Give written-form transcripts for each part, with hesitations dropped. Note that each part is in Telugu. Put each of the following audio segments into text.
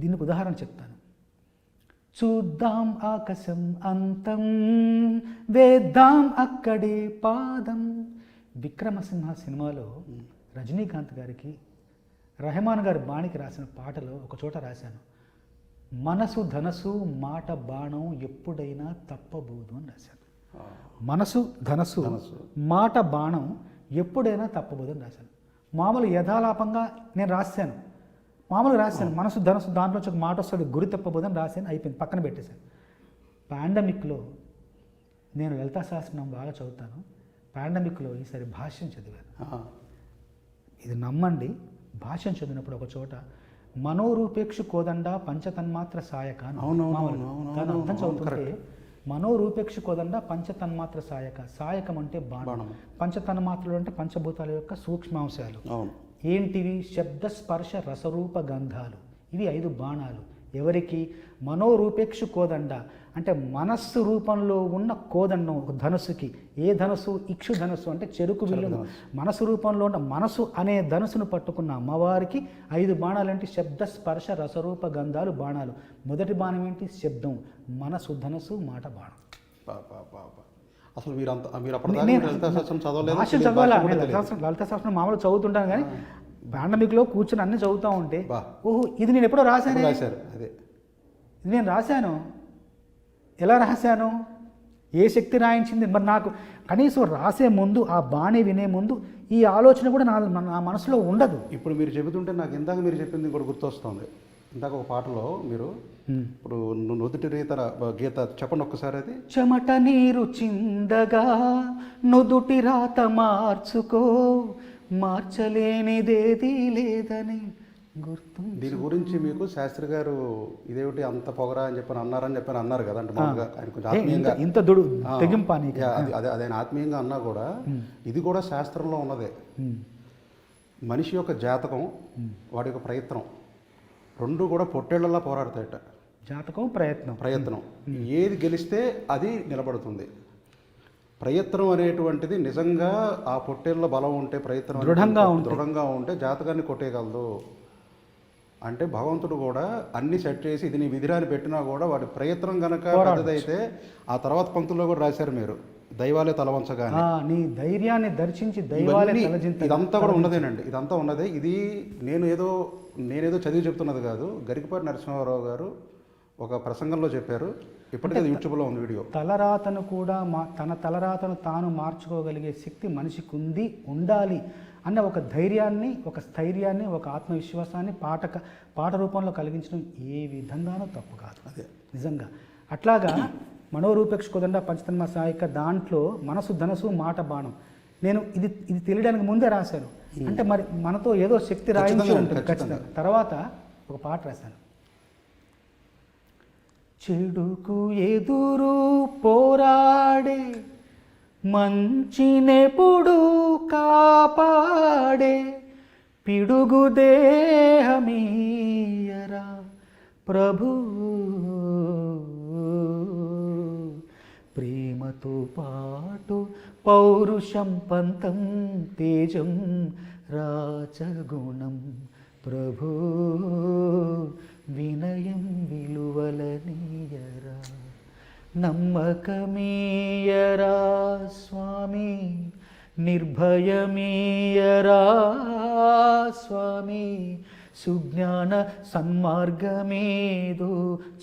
దీనికి ఉదాహరణ చెప్తాను. చూద్దాం ఆకాశం అంతం, వేద్దాం అక్కడే పాదం. విక్రమసింహ సినిమాలో రజనీకాంత్ గారికి రెహమాన్ గారి బాణికి రాసిన పాటలో ఒక చోట రాశాను, మనసు ధనసు మాట బాణం ఎప్పుడైనా తప్పబోదు అని రాశాను. మనసు ధనసు మాట బాణం ఎప్పుడైనా తప్పబోదు అని రాశాను. మామూలు యథాలాపంగా నేను రాశాను, మామూలుగా రాశాను, మనసు ధనసు దాంట్లో ఒక మాట వస్తుంది, గురి తప్పబోదని రాశాను, అయిపోయింది, పక్కన పెట్టేశాను. పాండమిక్లో నేను లలితా సహస్రనామం బాగా చదువుతాను. పాండమిక్లో ఈసారి భాష్యం చదివాను. ఇది నమ్మండి, భాష్యం చదివినప్పుడు ఒక చోట మనోరూపేక్షు కోదండ పంచతన్మాత్ర సాయక దాని అర్థం చదువుతుంటే, మనోరూపేక్షు కోదండ పంచతన్మాత్ర సాయక. సాయకం అంటే బాణం, పంచతన్మాత్రలు అంటే పంచభూతాల యొక్క సూక్ష్మాంశాలు. ఏంటివి? శబ్ద స్పర్శ రసరూప గంధాలు. ఇవి 5 బాణాలు. ఎవరికి? మనోరూపేక్షు కోదండ అంటే మనస్సు రూపంలో ఉన్న కోదండం ఒక ధనుసుకి. ఏ ధనుసు? ఇక్షు ధనుసు అంటే చెరుకు విల్లును. మనసు రూపంలో ఉన్న మనసు అనే ధనుసును పట్టుకున్న అమ్మవారికి 5 బాణాలు అంటే శబ్ద స్పర్శ రసరూప గంధాలు బాణాలు. మొదటి బాణం ఏంటి? శబ్దం. మనసు ధనుసు మాట బాణం. అసలు మీరు లలితా సహస్రం మామూలు చదువుతుంటాను, కానీ పాండమిక్లో కూర్చొని అన్ని చదువుతూ ఉంటే ఓహో ఇది నేను ఎప్పుడో రాశాను, అదే ఇది నేను రాశాను. ఎలా రాశాను? ఏ శక్తి రాయించింది? మరి నాకు కనీసం రాసే ముందు, ఆ బాణి వినే ముందు ఈ ఆలోచన కూడా నా మనసులో ఉండదు. ఇప్పుడు మీరు చెబుతుంటే నాకు ఇందాక మీరు చెప్పింది ఇంకోటి గుర్తొస్తుంది. ఇందాక ఒక పాటలో మీరు ఇప్పుడు నుదుటి రీతర గీత చెప్పండి ఒక్కసారి. అది చెమట నీరు చిందగా నుదుటి రాత మార్చుకో, మార్చలేనిదేది లేదని గుర్తు. దీని గురించి మీకు శాస్త్రి గారు ఇదేమిటి అంత పొగరా అని చెప్పని అన్నారు కదా, అంటే మామూలుగా ఆయన కొంచెం ఆత్మీయంగా ఇంత తెగింపాని అదే ఆయన ఆత్మీయంగా అన్నా కూడా ఇది కూడా శాస్త్రంలో ఉన్నదే. మనిషి యొక్క జాతకం, వాడి యొక్క ప్రయత్నం రెండు కూడా పొట్టేళ్లలా పోరాడతాయట. జాతకం ప్రయత్నం ఏది గెలిస్తే అది నిలబడుతుంది. ప్రయత్నం అనేటువంటిది నిజంగా ఆ పొట్టేళ్ళ బలం ఉంటే, ప్రయత్నం దృఢంగా ఉంటే జాతకాన్ని కొట్టేయగలదు. అంటే భగవంతుడు కూడా అన్ని సెట్ చేసి ఇది నీ విధిరాని పెట్టినా కూడా వాడి ప్రయత్నం కనుక పెద్దదైతే, ఆ తర్వాత పంక్తుల్లో కూడా రాశారు మీరు, దైవాలే తలవంచగానే నీ ధైర్యాన్ని దర్శించి దైవాలే తలజింత. ఇదంతా కూడా ఉన్నదేనండి, ఇదంతా ఉన్నదే. ఇది నేనేదో చదివి చెప్తున్నది కాదు. గరికపాటి నరసింహారావు గారు ఒక ప్రసంగంలో చెప్పారు. ఇప్పటికే యూట్యూబ్లో ఉంది వీడియో. తలరాతను కూడా తన తలరాతను తాను మార్చుకోగలిగే శక్తి మనిషికి ఉండాలి అన్న ఒక ధైర్యాన్ని, ఒక స్థైర్యాన్ని, ఒక ఆత్మవిశ్వాసాన్ని పాట రూపంలో కలిగించడం ఏ విధంగానూ తప్పు కాదు. అదే నిజంగా. అట్లాగా మనోరూపేక్ష కోదండ పంచతన్మ సాయక దాంట్లో మనసు ధనసు మాట బాణం. నేను ఇది తెలియడానికి ముందే రాశాను. అంటే మరి మనతో ఏదో శక్తి రాయించి ఉంటుంది ఖచ్చితంగా. తర్వాత ఒక పాట రాశాను. చెడుకు ఎదురు పోరాడే మంచినెప్పుడు కాపాడే పిడుగు దేహమీయరా ప్రభు, ప్రేమతో పాటు పౌరుషం పంతం తేజం రాచగుణం ప్రభు, వినయం విలువలనీయరా, నమ్మకమీయరా స్వామి, నిర్భయమీయరా స్వామి, సుజ్ఞాన సన్మార్గమేదో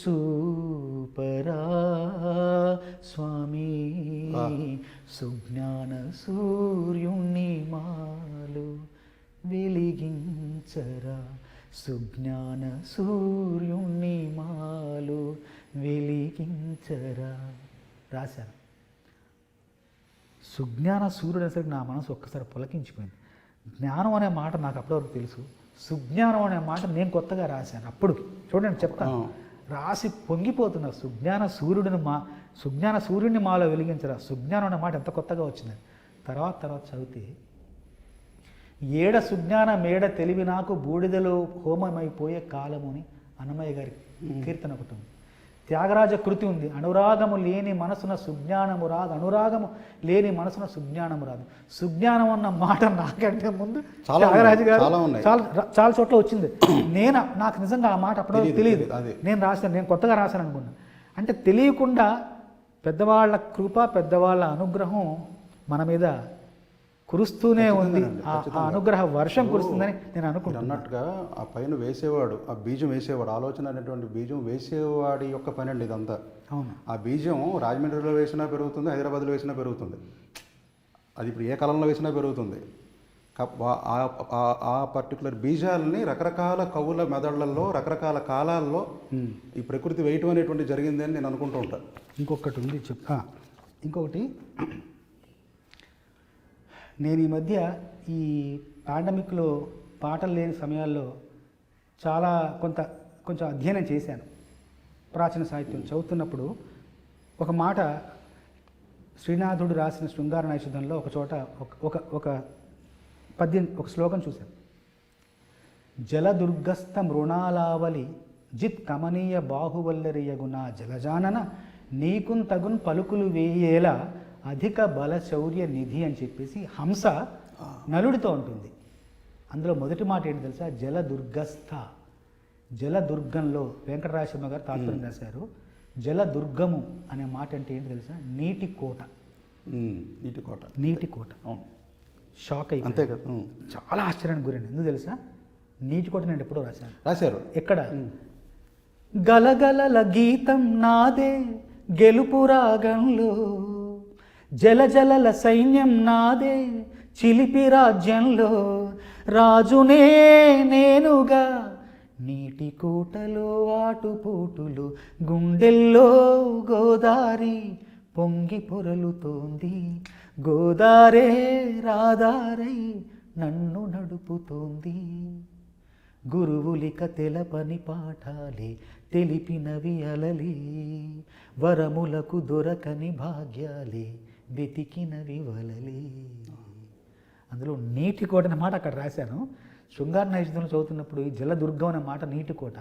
చూపరా స్వామి, సుజ్ఞాన సూర్యుణ్ణి మాలు వెలిగించరా, సుజ్ఞాన సూర్యుణ్ణి మాలు వెలిగించరా రాశాను. సుజ్ఞాన సూర్యుడు అనేసరికి నా మనసు ఒక్కసారి పులకించిపోయింది. జ్ఞానం అనే మాట నాకు అప్పటివరకు తెలుసు, సుజ్ఞానం అనే మాట నేను కొత్తగా రాశాను. అప్పుడు చూడండి చెప్తాను, రాసి పొంగిపోతున్నా. సుజ్ఞాన సూర్యుడిని మాలో వెలిగించరా, సుజ్ఞానం అనే మాట ఎంత కొత్తగా వచ్చింది. తర్వాత చదివితే, ఏడ సుజ్ఞాన మేడ తెలివి నాకు బూడిదలో హోమమైపోయే కాలము అని అన్నమయ్య గారి కీర్తన ఒకటి ఉంది. త్యాగరాజ కృతి ఉంది, అనురాగము లేని మనసున సుజ్ఞానము రాదు, అనురాగము లేని మనసున సుజ్ఞానము రాదు. సుజ్ఞానం అన్న మాట నాకంటే ముందు త్యాగరాజు గారు చాలా చోట్ల వచ్చింది. నాకు నిజంగా ఆ మాట అప్పటివరకు తెలియదు, నేను కొత్తగా రాశాను అనుకున్నా. అంటే తెలియకుండా పెద్దవాళ్ళ కృప, పెద్దవాళ్ళ అనుగ్రహం మన మీద కురుస్తూనే ఉంది. ఆ అనుగ్రహ వర్షం కురుస్తుందని నేను అనుకుంటున్నాను. అన్నట్టుగా ఆ పైన వేసేవాడు, ఆ బీజం వేసేవాడు, ఆలోచన అనేటువంటి బీజం వేసేవాడి యొక్క పని అండి ఇదంతా. అవును. ఆ బీజం రాజమండ్రిలో వేసినా పెరుగుతుంది, హైదరాబాద్లో వేసినా పెరుగుతుంది, అది ఇప్పుడు ఏ కాలంలో వేసినా పెరుగుతుంది. ఆ పర్టికులర్ బీజాలని రకరకాల కవుల మెదళ్లలో రకరకాల కాలాల్లో ఈ ప్రకృతి వేయటం అనేటువంటి జరిగింది అని నేను అనుకుంటూ ఉంటాను. ఇంకొకటి ఉంది ఇంకొకటి, నేను ఈ మధ్య ఈ పాండమిక్లో పాటలు లేని సమయాల్లో చాలా కొంచెం అధ్యయనం చేశాను. ప్రాచీన సాహిత్యం చదువుతున్నప్పుడు ఒక మాట శ్రీనాథుడు రాసిన శృంగార నైషధంలో ఒక చోట ఒక పద్యం, ఒక శ్లోకం చూశాను. జలదుర్గస్థ మృణాలావలి జిత్ కమనీయ బాహువల్లరియగునా జలజానన నీకున్ తగున్ పలుకులు వేయేలా అధిక బల శౌర్య నిధి అని చెప్పేసి హంస నలుడితో ఉంటుంది. అందులో మొదటి మాట ఏంటి తెలుసా? జలదుర్గస్థ. జలదుర్గంలో వెంకటరాజశర్మ గారు తాత్పర్యం రాశారు. జలదుర్గము అనే మాట అంటే ఏంటి తెలుసా? నీటి కోట. నీటి కోట. షాక్ అయ్యి అంతే కదా, చాలా ఆశ్చర్యానికి గురైంది. ఎందుకు తెలుసా? నీటి కోట నేను ఎప్పుడో రాశారు. ఎక్కడ? గలగలల గీతం నాదే గెలుపు రాగంలో, జలజలల సైన్యం నాదే చిలిపి రాజ్యంలో, రాజునే నేనుగా నీటి కోటలో ఆటుపోటులు, గుండెల్లో గోదారి పొంగి పొరలుతోంది, గోదారే రాదారై నన్ను నడుపుతోంది, గురువులిక తెలపని పాఠాలే తెలిపినవి అలలే, వరములకు దొరకని భాగ్యాలే వెతికినవి వలలే. అందులో నీటి కోట అనే మాట అక్కడ రాశాను. శృంగార నైషధంలో చదువుతున్నప్పుడు ఈ జలదుర్గం అనే మాట నీటి కోట.